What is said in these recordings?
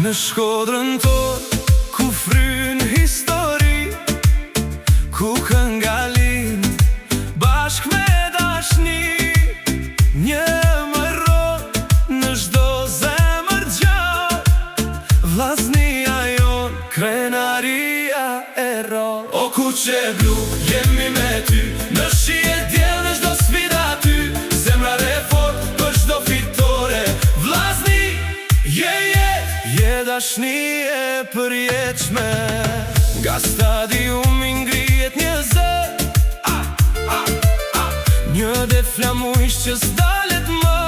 Në Shkodrën tonë, ku fryn histori, ku kënga lind bashk me dashni. Një mëron në çdo zemër gjatë, vllaznia jon, krenaria e ron. O kuqe blu, jemi me ty, në shije djel në çdo sfida ty. Zemra re fort për çdo fitore, vllazni, je dashni e përjetshme. Nga stadiumi ngrihet një zë, një de flamujsh që s'dalet më.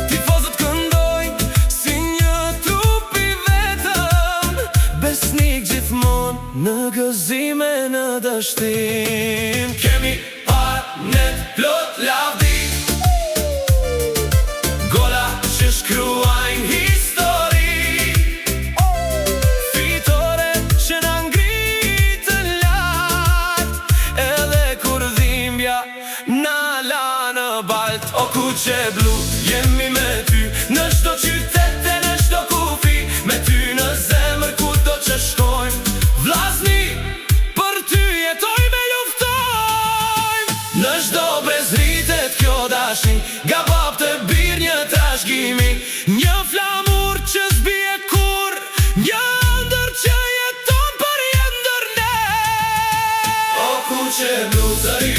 Tifozët këndojnë si një trup i vetëm, besnik gjithmonë në gëzime në dështim. Kemi arnet plot lavdi, gola që shkruajnë histori, fitore që na ngritën lart, edhe kur dhimbja na la në balt. O kuqe blu, jemi me ty, në çdo qytet e në çdo kufi, me ty në zemër kudo që shkojmë, vllazni, për ty jetojmë e luftojmë. Në çdo brez rritet kjo dashni, nga bab të bir një trashëgimi, një flamur që s'bie kur, një ëndër që jeton për jetë ndër ne. O kuqe blu, zëri